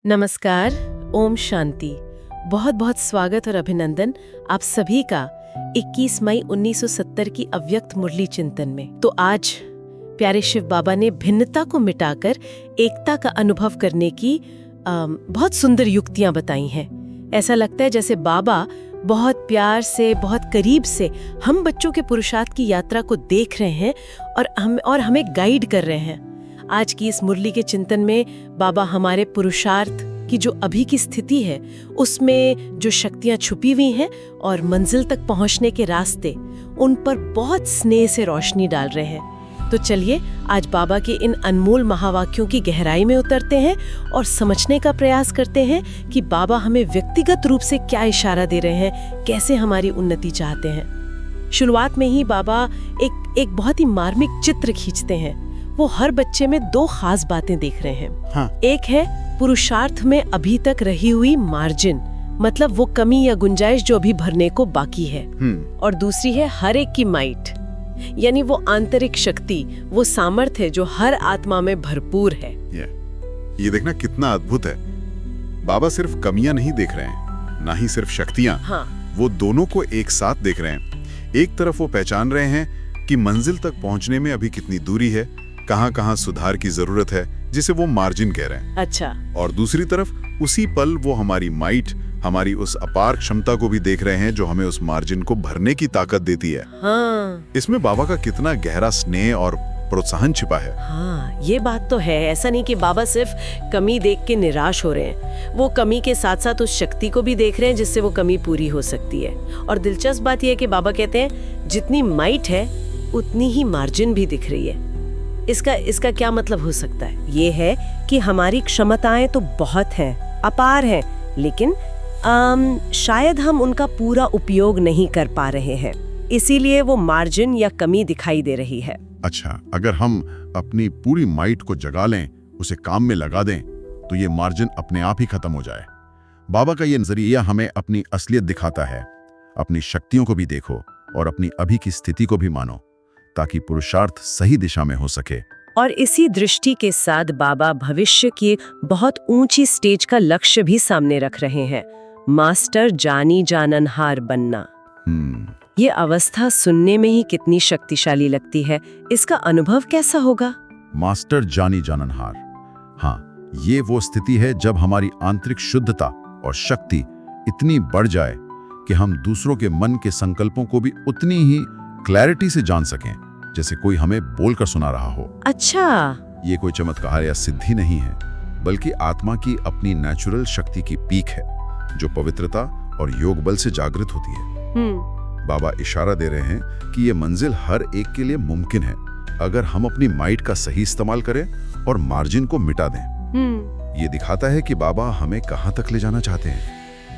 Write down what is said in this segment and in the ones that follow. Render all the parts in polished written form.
नमस्कार, ओम शांति। बहुत बहुत स्वागत और अभिनंदन आप सभी का 21 मई 1970 की अव्यक्त मुरली चिंतन में। तो आज प्यारे शिव बाबा ने भिन्नता को मिटाकर एकता का अनुभव करने की बहुत सुंदर युक्तियां बताई हैं। ऐसा लगता है जैसे बाबा बहुत प्यार से, बहुत करीब से हम बच्चों के पुरुषार्थ की यात्रा को देख रहे हैं और हमें गाइड कर रहे हैं। आज की इस मुरली के चिंतन में बाबा हमारे पुरुषार्थ की जो अभी की स्थिति है उसमें जो शक्तियां छुपी हुई हैं और मंजिल तक पहुंचने के रास्ते, उन पर बहुत स्नेह से रोशनी डाल रहे हैं। तो चलिए आज बाबा के इन अनमोल महावाक्यों की गहराई में उतरते हैं और समझने का प्रयास करते हैं कि बाबा हमें व्यक्तिगत रूप से क्या इशारा दे रहे हैं, कैसे हमारी उन्नति चाहते हैं। शुरुआत में ही बाबा एक बहुत ही मार्मिक चित्र खींचते हैं। वो हर बच्चे में दो खास बातें देख रहे हैं। हाँ। एक है पुरुषार्थ में अभी तक रही हुई मार्जिन, मतलब वो कमी या गुंजाइश जो अभी भरने को बाकी है। और दूसरी है हर एक की माइट, यानी वो आंतरिक शक्ति, वो सामर्थ्य जो हर आत्मा में भरपूर है। ये देखना कितना अद्भुत है। बाबा सिर्फ कमियां नहीं देख रहे हैं, ना ही सिर्फ शक्तियां। हाँ। वो दोनों को एक साथ देख रहे हैं। एक तरफ वो पहचान रहे हैं कि मंजिल तक पहुंचने में अभी कितनी दूरी है, कहां-कहां सुधार की जरूरत है, जिसे वो मार्जिन कह रहे हैं। अच्छा। और दूसरी तरफ उसी पल वो हमारी माइट, हमारी उस अपार क्षमता को भी देख रहे हैं जो हमें उस मार्जिन को भरने की ताकत देती है। हाँ। इसमें बाबा का कितना गहरा स्नेह और प्रोत्साहन छिपा है। हाँ, ये बात तो है। ऐसा नहीं कि बाबा सिर्फ कमी देख के निराश हो रहे हैं, वो कमी के साथ साथ उस शक्ति को भी देख रहे हैं जिससे वो कमी पूरी हो सकती है। और दिलचस्प बात यह है कि बाबा कहते हैं जितनी माइट है उतनी ही मार्जिन भी दिख रही है। इसका क्या मतलब हो सकता है? ये है कि हमारी क्षमताएं तो बहुत हैं, अपार हैं, लेकिन शायद हम उनका पूरा उपयोग नहीं कर पा रहे हैं, इसीलिए वो मार्जिन या कमी दिखाई दे रही है। अच्छा, अगर हम अपनी पूरी माइट को जगा लें, उसे काम में लगा दें, तो ये मार्जिन अपने आप ही खत्म हो जाए। बाबा का ये नजरिया हमें अपनी असलियत दिखाता है। अपनी शक्तियों को भी देखो और अपनी अभी की स्थिति को भी मानो, ताकि पुरुषार्थ सही दिशा में हो सके। और इसी दृष्टि के साथ बाबा भविष्य की बहुत ऊंची स्टेज का लक्ष्य भी सामने रख रहे हैं, मास्टर जानी जाननहार बनना। ये अवस्था सुनने में ही कितनी शक्तिशाली लगती है, इसका अनुभव कैसा होगा? मास्टर जानी जाननहार। हाँ, ये वो स्थिति है जब हमारी आंतरिक शुद्धता और शक्ति इतनी बढ़ जाए कि हम दूसरों के मन के संकल्पों को भी उतनी ही क्लैरिटी से जान सकें जैसे कोई हमें बोलकर सुना रहा हो। अच्छा। ये कोई चमत्कार या सिद्धि नहीं है, बल्कि आत्मा की अपनी नेचुरल शक्ति की पीक है, जो पवित्रता और योग बल से जागृत होती है। बाबा इशारा दे रहे हैं कि ये मंजिल हर एक के लिए मुमकिन है, अगर हम अपनी माइट का सही इस्तेमाल करें और मार्जिन को मिटा दें। ये दिखाता है कि बाबा हमें कहां तक ले जाना चाहते हैं,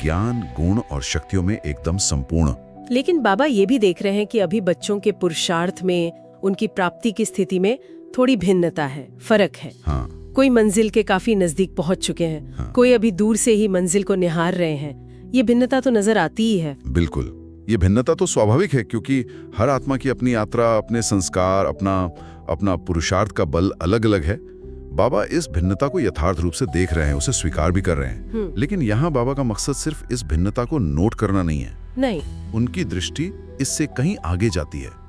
ज्ञान, गुण और शक्तियों में एकदम संपूर्ण। लेकिन बाबा ये भी देख रहे हैं कि अभी बच्चों के पुरुषार्थ में, उनकी प्राप्ति की स्थिति में थोड़ी भिन्नता है, फर्क है। हाँ। कोई मंजिल के काफी नजदीक पहुंच चुके हैं। हाँ। कोई अभी दूर से ही मंजिल को निहार रहे हैं। ये भिन्नता तो नजर आती ही है। बिल्कुल, ये भिन्नता तो स्वाभाविक है, क्योंकि हर आत्मा की अपनी यात्रा, अपने संस्कार, अपना पुरुषार्थ का बल अलग अलग है। बाबा इस भिन्नता को यथार्थ रूप से देख रहे हैं, उसे स्वीकार भी कर रहे हैं। लेकिन यहाँ बाबा का मकसद सिर्फ इस भिन्नता को नोट करना नहीं है। नहीं, उनकी दृष्टि इससे कहीं आगे जाती है।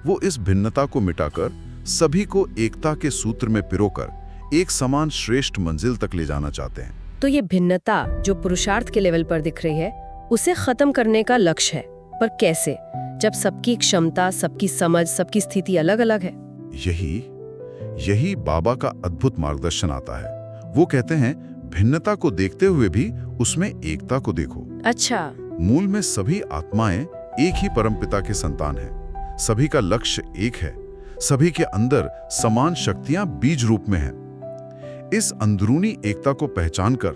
वो इस भिन्नता को मिटाकर सभी को एकता के सूत्र में पिरोकर एक समान श्रेष्ठ मंजिल तक ले जाना चाहते हैं। तो ये भिन्नता जो पुरुषार्थ के लेवल पर दिख रही है, उसे खत्म करने का लक्ष्य है, पर कैसे, जब सबकी क्षमता, सबकी समझ, सबकी स्थिति अलग अलग है? यही बाबा का अद्भुत मार्गदर्शन आता है। वो कहते हैं भिन्नता को देखते हुए भी उसमें एकता को देखो। अच्छा। मूल में सभी आत्माएं एक ही परमपिता के संतान हैं। सभी का लक्ष्य एक है। सभी के अंदर समान शक्तियां बीज रूप में हैं। इस अंदरूनी एकता को पहचानकर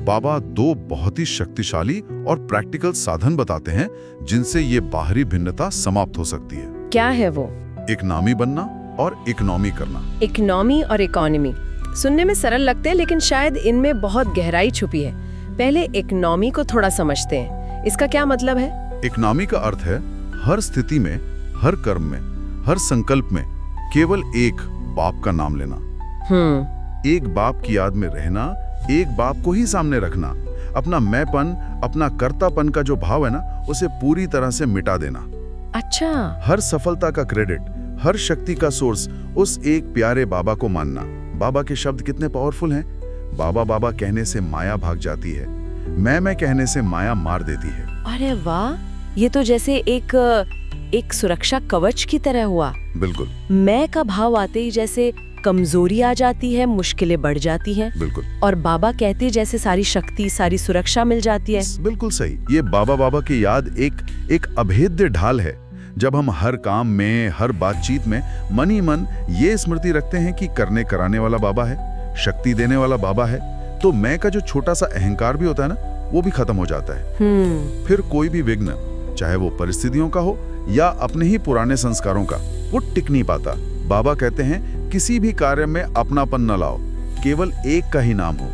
बाबा दो बहुत ही शक्तिशाली और प्रैक्टिकल साधन बताते हैं जिनसे ये बाहरी भिन्नता समाप्त हो सकती है। क्या है वो? इकनॉमी बनना और इकोनॉमी करना। इकोनॉमी और इकोनॉमी सुनने में सरल लगते हैं, लेकिन शायद इनमें बहुत गहराई छुपी है। पहले इकोनॉमी को थोड़ा समझते हैं। इसका क्या मतलब है? इकोनॉमी का अर्थ है हर स्थिति में, हर कर्म में, हर संकल्प में केवल एक बाप का नाम लेना। एक बाप की याद में रहना, एक बाप को ही सामने रखना, अपना मैंपन, अपना कर्तापन का जो भाव है ना, उसे पूरी तरह से मिटा देना। अच्छा। हर सफलता का क्रेडिट, हर शक्ति का सोर्स उस एक प्यारे बाबा को मानना। बाबा के शब्द कितने पावरफुल हैं। बाबा बाबा कहने से माया भाग जाती है, मैं कहने से माया मार देती है। अरे वाह, ये तो जैसे एक सुरक्षा कवच की तरह हुआ। बिल्कुल। मैं का भाव आते ही जैसे कमजोरी आ जाती है, मुश्किलें बढ़ जाती हैं। बिल्कुल। और बाबा कहते जैसे सारी शक्ति, सारी सुरक्षा मिल जाती है। बिल्कुल सही। ये बाबा की याद एक अभेद्य ढाल है। जब हम हर काम में, हर बातचीत में मन ही मन ये स्मृति रखते हैं कि करने कराने वाला बाबा है, शक्ति देने वाला बाबा है, तो मैं का जो छोटा सा अहंकार भी होता है ना, वो भी खत्म हो जाता है। फिर कोई भी विघ्न, चाहे वो परिस्थितियों का हो या अपने ही पुराने संस्कारों का, वो टिक नहीं पाता। बाबा कहते हैं किसी भी कार्य में अपनापन न लाओ, केवल एक का ही नाम हो।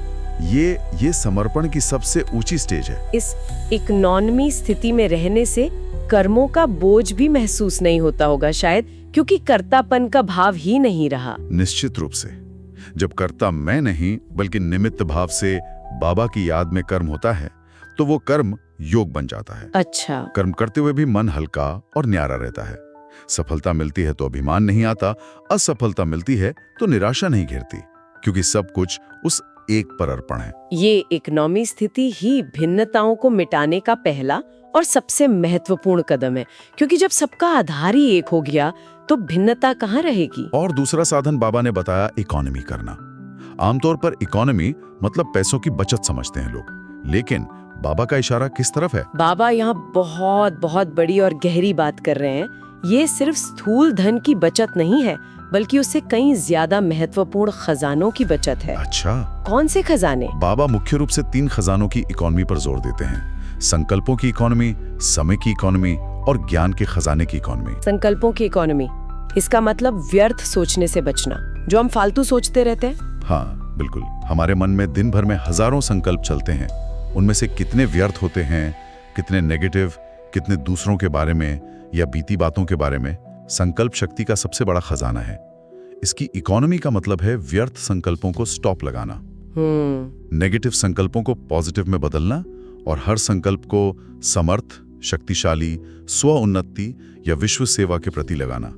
ये समर्पण की सबसे ऊंची स्टेज है। इस इकोनॉमी स्थिति में रहने से कर्मों का बोझ भी महसूस नहीं होता होगा शायद, क्योंकि कर्तापन का भाव ही नहीं रहा। निश्चित रूप से। जब कर्ता मैं नहीं बल्कि निमित्त भाव से बाबा की याद में कर्म होता है, तो वो कर्म योग बन जाता है। अच्छा। कर्म करते हुए भी मन हल्का और न्यारा रहता है। सफलता मिलती है तो अभिमान नहीं आता, असफलता मिलती है तो निराशा नहीं घेरती, क्योंकि सब कुछ उस एक पर अर्पण है। ये इकोनॉमी स्थिति ही भिन्नताओं को मिटाने का पहला और सबसे महत्वपूर्ण कदम है, क्योंकि जब सबका आधार ही एक हो गया तो भिन्नता कहाँ रहेगी। और दूसरा साधन बाबा ने बताया, इकोनॉमी करना। आमतौर पर इकोनॉमी मतलब पैसों की बचत समझते हैं लोग, लेकिन बाबा का इशारा किस तरफ है? बाबा यहाँ बहुत बड़ी और गहरी बात कर रहे हैं। ये सिर्फ स्थूल धन की बचत नहीं है, बल्कि उससे कई ज्यादा महत्वपूर्ण खजानों की बचत है। अच्छा, कौन से खजाने? बाबा मुख्य रूप से 3 खजानों की इकोनॉमी पर जोर देते हैं। संकल्पों की इकोनॉमी, समय की इकोनॉमी और ज्ञान के खजाने की इकोनॉमी। संकल्पों की इकोनॉमी, इसका मतलब व्यर्थ सोचने से बचना, जो हम फालतू सोचते रहते हैं। हाँ बिल्कुल। हमारे मन में दिन भर में हजारों संकल्प चलते हैं, उनमें से कितने व्यर्थ होते हैं, कितने नेगेटिव, कितने दूसरों के बारे में या बीती बातों के बारे में। संकल्प शक्ति का सबसे बड़ा खजाना है। इसकी इकोनॉमी का मतलब है व्यर्थ संकल्पों को स्टॉप लगाना, नेगेटिव संकल्पों को पॉजिटिव में बदलना और हर संकल्प को समर्थ, शक्तिशाली, स्व उन्नति या विश्व सेवा के प्रति लगाना।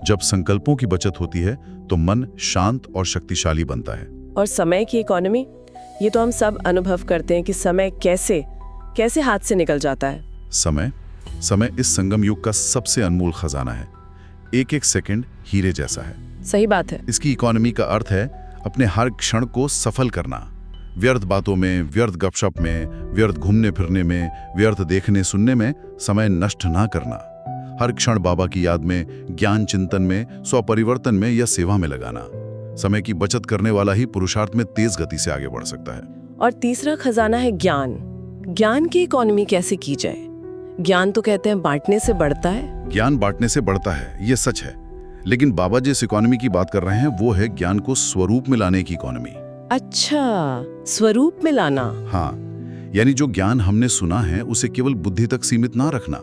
जब संकल्पों की बचत होती है तो मन शांत और शक्तिशाली बनता है। और समय की इकोनॉमी, ये तो हम सब अनुभव करते हैं कि समय कैसे हाथ से निकल जाता है। समय इस संगम युग का सबसे अनमोल खजाना है। एक एक सेकंड हीरे जैसा है। सही बात है। इसकी इकोनॉमी का अर्थ है अपने हर क्षण को सफल करना। व्यर्थ बातों में, व्यर्थ गपशप में, व्यर्थ घूमने फिरने में, व्यर्थ देखने सुनने में समय नष्ट ना करना। हर क्षण बाबा की याद में, ज्ञान चिंतन में, स्वपरिवर्तन में या सेवा में लगाना। समय की बचत करने वाला ही पुरुषार्थ में तेज गति से आगे बढ़ सकता है। और तीसरा खजाना है ज्ञान। ज्ञान की इकोनॉमी कैसे की जाए? ज्ञान तो कहते हैं बांटने से बढ़ता है। ज्ञान बांटने से बढ़ता है, ये सच है। लेकिन बाबा जिस इकोनॉमी की बात कर रहे हैं वो है ज्ञान को स्वरूप में लाने की इकोनॉमी। अच्छा, स्वरूप में लाना। हाँ, यानी जो ज्ञान हमने सुना है उसे केवल बुद्धि तक सीमित ना रखना,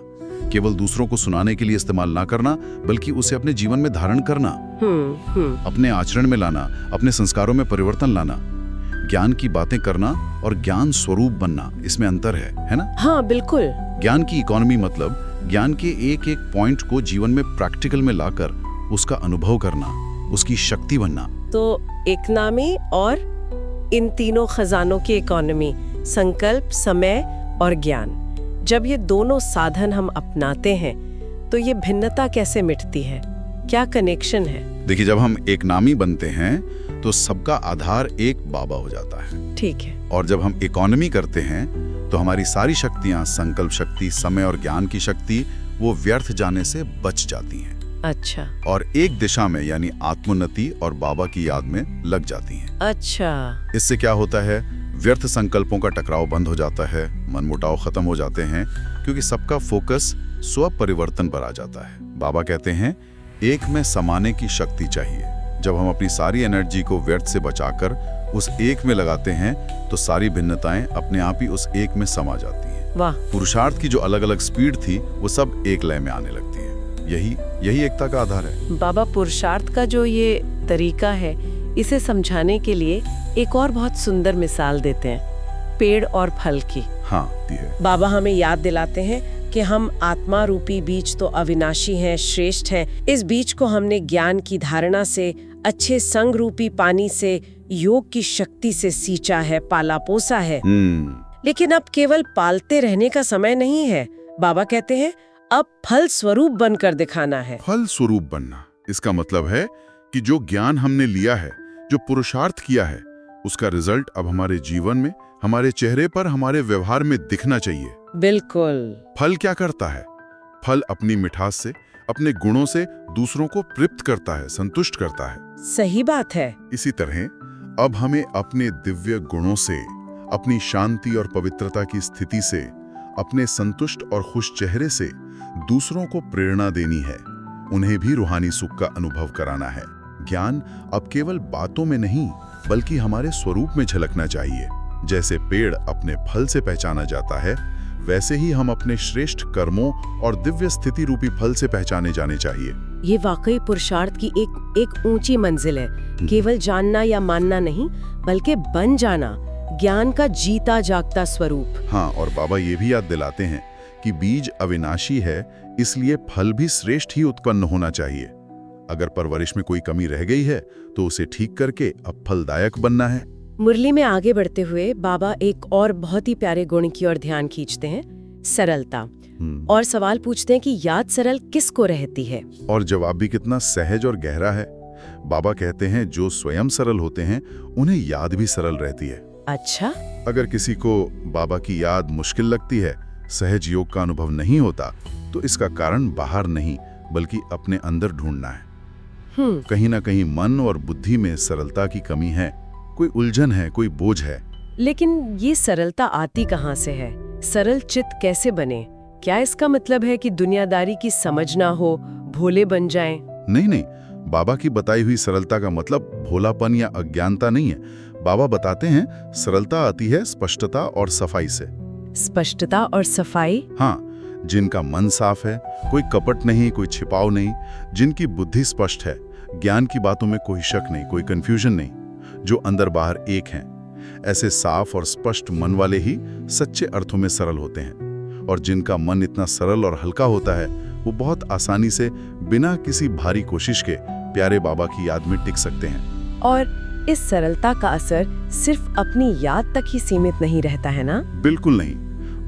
केवल दूसरों को सुनाने के लिए इस्तेमाल ना करना, बल्कि उसे अपने जीवन में धारण करना, अपने आचरण में लाना, अपने संस्कारों में परिवर्तन लाना। ज्ञान की बातें करना और ज्ञान स्वरूप बनना, इसमें अंतर है ना? हाँ बिल्कुल। ज्ञान की इकोनॉमी मतलब ज्ञान के एक एक पॉइंट को जीवन में प्रैक्टिकल में लाकर उसका अनुभव करना, उसकी शक्ति बनना। तो इकोनॉमी और इन तीनों खजानों की इकोनॉमी, संकल्प, समय और ज्ञान, जब ये दोनों साधन हम अपनाते हैं तो ये भिन्नता कैसे मिटती है? क्या कनेक्शन है? देखिए, जब हम एक नामी बनते हैं तो सबका आधार एक बाबा हो जाता है। ठीक है। और जब हम इकोनॉमी करते हैं तो हमारी सारी शक्तियां, संकल्प शक्ति, समय और ज्ञान की शक्ति, वो व्यर्थ जाने से बच जाती हैं। अच्छा। और एक दिशा में यानी आत्मोन्नति और बाबा की याद में लग जाती हैं। अच्छा। इससे क्या होता है? व्यर्थ संकल्पों का टकराव बंद हो जाता है, मनमुटाव खत्म हो जाते हैं, क्योंकि सबका फोकस स्व परिवर्तन पर आ जाता है। बाबा कहते हैं एक में समाने की शक्ति चाहिए। जब हम अपनी सारी एनर्जी को व्यर्थ से बचाकर उस एक में लगाते हैं तो सारी भिन्नताएं अपने आप ही उस एक में समा जाती हैं। वाह। पुरुषार्थ की जो अलग अलग स्पीड थी वो सब एक लय में आने लगती है। यही एकता का आधार है। बाबा पुरुषार्थ का जो ये तरीका है, इसे समझाने के लिए एक और बहुत सुंदर मिसाल देते हैं, पेड़ और फल की। हाँ, दी है। बाबा हमें याद दिलाते हैं कि हम आत्मा रूपी बीज तो अविनाशी हैं, श्रेष्ठ हैं। इस बीज को हमने ज्ञान की धारणा से, अच्छे संग रूपी पानी से, योग की शक्ति से सींचा है, पाला पोसा है। लेकिन अब केवल पालते रहने का समय नहीं है। बाबा कहते हैं अब फल स्वरूप बनकर दिखाना है। फल स्वरूप बनना, इसका मतलब है कि जो ज्ञान हमने लिया है, जो पुरुषार्थ किया है, उसका रिजल्ट अब हमारे जीवन में, हमारे चेहरे पर, हमारे व्यवहार में दिखना चाहिए। बिल्कुल। फल क्या करता है? फल अपनी मिठास से, अपने गुणों से दूसरों को तृप्त करता है, संतुष्ट करता है। सही बात है। इसी तरह अब हमें अपने दिव्य गुणों से, अपनी शांति और पवित्रता की स्थिति से, अपने संतुष्ट और खुश चेहरे से दूसरों को प्रेरणा देनी है, उन्हें भी रूहानी सुख का अनुभव कराना है। ज्ञान अब केवल बातों में नहीं, बल्कि हमारे स्वरूप में झलकना चाहिए। जैसे पेड़ अपने फल से पहचाना जाता है, वैसे ही हम अपने श्रेष्ठ कर्मों और दिव्य स्थिति रूपी फल से पहचाने जाने चाहिए। ये वाकई पुरुषार्थ की एक ऊंची मंजिल है। केवल जानना या मानना नहीं, बल्कि बन जाना, ज्ञान का जीता जागता स्वरूप। हाँ, और बाबा ये भी याद दिलाते हैं कि बीज अविनाशी है, इसलिए फल भी श्रेष्ठ ही उत्पन्न होना चाहिए। अगर परवरिश में कोई कमी रह गई है तो उसे ठीक करके अब फलदायक बनना है। मुरली में आगे बढ़ते हुए बाबा एक और बहुत ही प्यारे गुण की ओर ध्यान खींचते हैं, सरलता। और सवाल पूछते हैं कि याद सरल किसको रहती है? और जवाब भी कितना सहज और गहरा है। बाबा कहते हैं जो स्वयं सरल होते हैं उन्हें याद भी सरल रहती है। अच्छा। अगर किसी को बाबा की याद मुश्किल लगती है, सहज योग का अनुभव नहीं होता, तो इसका कारण बाहर नहीं बल्कि अपने अंदर ढूंढना है। कहीं ना कहीं मन और बुद्धि में सरलता की कमी है, कोई उलझन है, कोई बोझ है। लेकिन ये सरलता आती कहाँ से है? सरल चित्त कैसे बने? क्या इसका मतलब है कि दुनियादारी की समझ ना हो, भोले बन जाएं? नहीं, बाबा की बताई हुई सरलता का मतलब भोलापन या अज्ञानता नहीं है। बाबा बताते हैं सरलता आती है स्पष्टता और सफाई से। स्पष्टता और सफाई? हाँ, जिनका मन साफ है, कोई कपट नहीं, कोई छिपाव नहीं, जिनकी बुद्धि स्पष्ट है, ज्ञान की बातों में कोई शक नहीं, कोई कंफ्यूजन नहीं, जो अंदर बाहर एक हैं। ऐसे साफ और स्पष्ट मन वाले ही सच्चे अर्थों में सरल होते हैं। और जिनका मन इतना सरल और हल्का होता है, वो बहुत आसानी से बिना किसी भारी कोशिश के प्यारे बाबा की याद में टिक सकते हैं। और इस सरलता का असर सिर्फ अपनी याद तक ही सीमित नहीं रहता है ना? बिल्कुल नहीं।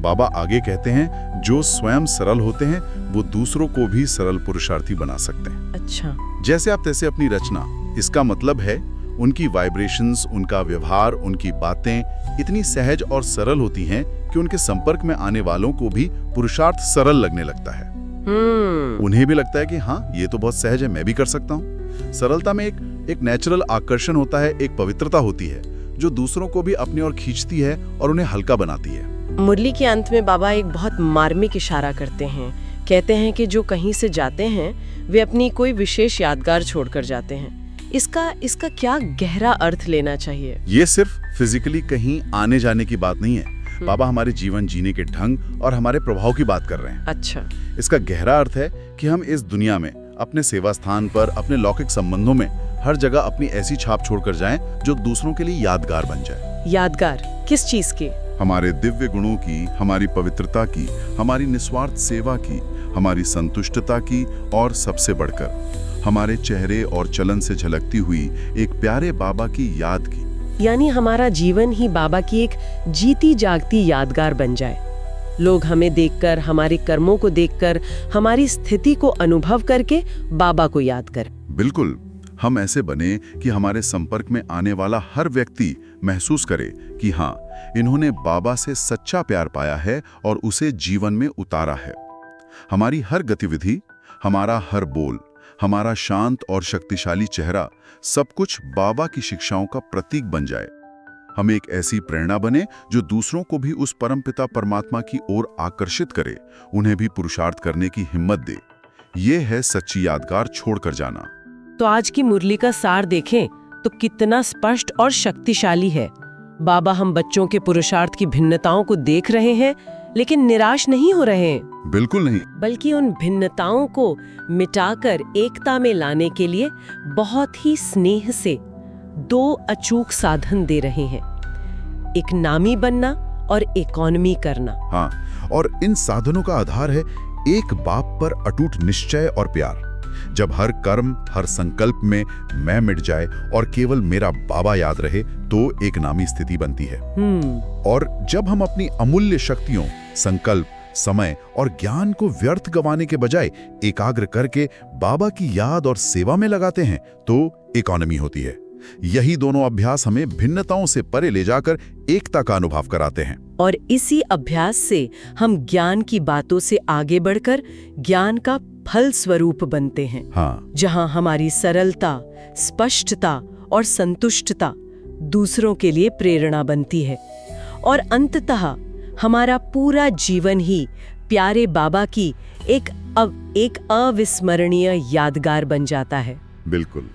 बाबा आगे कहते हैं जो स्वयं सरल होते हैं वो दूसरों को भी सरल पुरुषार्थी बना सकते हैं। अच्छा। जैसे आप तैसे अपनी रचना। इसका मतलब है उनकी वाइब्रेशंस, उनका व्यवहार, उनकी बातें इतनी सहज और सरल होती हैं कि उनके संपर्क में आने वालों को भी पुरुषार्थ सरल लगने लगता है। उन्हें भी लगता है कि हाँ, ये तो बहुत सहज है, मैं भी कर सकता हूँ। सरलता में एक नेचुरल आकर्षण होता है, एक पवित्रता होती है जो दूसरों को भी अपनी ओर खींचती है और उन्हें हल्का बनाती है। मुरली के अंत में बाबा एक बहुत मार्मिक इशारा करते हैं। कहते हैं कि जो कहीं से जाते हैं वे अपनी कोई विशेष यादगार छोड़कर जाते हैं। इसका क्या गहरा अर्थ लेना चाहिए? ये सिर्फ फिजिकली कहीं आने जाने की बात नहीं है। बाबा हमारे जीवन जीने के ढंग और हमारे प्रभाव की बात कर रहे हैं। अच्छा। इसका गहरा अर्थ है कि हम इस दुनिया में, अपने सेवा स्थान पर, अपने लौकिक संबंधों में हर जगह अपनी ऐसी छाप छोड़कर जाएं जो दूसरों के लिए यादगार बन जाए। यादगार किस चीज की? हमारे दिव्य गुणों की, हमारी पवित्रता की, हमारी निस्वार्थ सेवा की, हमारी संतुष्टता की, और सबसे बढ़कर हमारे चेहरे और चलन से झलकती हुई एक प्यारे बाबा की याद की। यानी हमारा जीवन ही बाबा की एक जीती जागती यादगार बन जाए। लोग हमें देखकर, हमारे कर्मों को देखकर, हमारी स्थिति को अनुभव करके बाबा को याद कर। बिल्कुल, हम ऐसे बने कि हमारे संपर्क में आने वाला हर व्यक्ति महसूस करे कि हाँ, इन्होंने बाबा से सच्चा प्यार पाया है और उसे जीवन में उतारा है। हमारी हर गतिविधि, हमारा हर बोल, हमारा शांत और शक्तिशाली चेहरा, सब कुछ बाबा की शिक्षाओं का प्रतीक बन जाए। हम एक ऐसी प्रेरणा बने जो दूसरों को भी उस परमपिता परमात्मा की ओर आकर्षित करे, उन्हें भी पुरुषार्थ करने की हिम्मत दे। ये है सच्ची यादगार छोड़कर जाना। तो आज की मुरली का सार देखें तो कितना स्पष्ट और शक्तिशाली है। बाबा हम बच्चों के पुरुषार्थ की भिन्नताओं को देख रहे हैं, लेकिन निराश नहीं हो रहे हैं। बिल्कुल नहीं, बल्कि उन भिन्नताओं को मिटाकर एकता में लाने के लिए बहुत ही स्नेह से, दो अचूक साधन दे रहे हैं, एक नामी बनना और इकोनॉमी करना। हाँ, और इन साधनों का आधार है एक बाप पर अटूट निश्चय और प्यार। जब हर कर्म, हर संकल्प में मैं मिट जाए और केवल मेरा बाबा याद रहे तो एक नामी स्थिति बनती है। और जब हम अपनी अमूल्य शक्तियों, संकल्प, समय और ज्ञान को व्यर्थ गंवाने के बजाय एकाग्र करके बाबा की याद और सेवा में लगाते हैं तो इकोनॉमी होती है। यही दोनों अभ्यास हमें भिन्नताओं से परे ले जाकर एकता का अनुभव कराते हैं। और इसी अभ्यास से हम ज्ञान की बातों से आगे बढ़कर ज्ञान का फल स्वरूप बनते हैं। हाँ। जहां हमारी सरलता, स्पष्टता और संतुष्टता दूसरों के लिए प्रेरणा बनती है और अंततः हमारा पूरा जीवन ही प्यारे बाबा की एक अविस्मरणीय यादगार बन जाता है। बिल्कुल,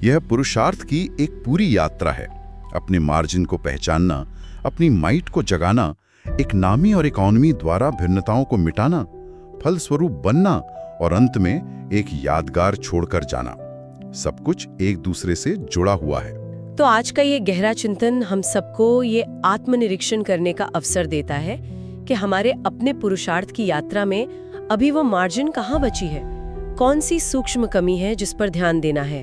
यह पुरुषार्थ की एक पूरी यात्रा है। अपने मार्जिन को पहचानना, अपनी माइट को जगाना, एक नामी और इकोनॉमी द्वारा भिन्नताओं को मिटाना, फलस्वरूप बनना और अंत में एक यादगार छोड़कर जाना। सब कुछ एक दूसरे से जुड़ा हुआ है। तो आज का ये गहरा चिंतन हम सबको ये आत्मनिरीक्षण करने का अवसर देता है कि हमारे अपने पुरुषार्थ की यात्रा में अभी वो मार्जिन कहाँ बची है, कौन सी सूक्ष्म कमी है जिस पर ध्यान देना है।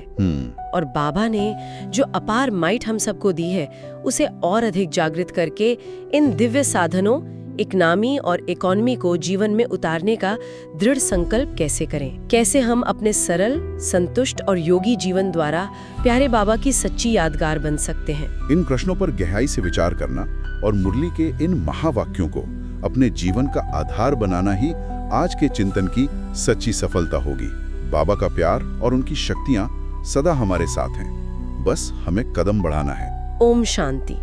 और बाबा ने जो अपार माइट हम सबको दी है उसे और अधिक जागृत करके इन दिव्य साधनों, इकोनॉमी और इकोनॉमी को जीवन में उतारने का दृढ़ संकल्प कैसे करें, कैसे हम अपने सरल, संतुष्ट और योगी जीवन द्वारा प्यारे बाबा की सच्ची यादगार बन सकते हैं। इन प्रश्नों पर गहराई से विचार करना और मुरली के इन महावाक्यों को अपने जीवन का आधार बनाना ही आज के चिंतन की सच्ची सफलता होगी। बाबा का प्यार और उनकी शक्तियां सदा हमारे साथ हैं, बस हमें कदम बढ़ाना है। ओम शांति।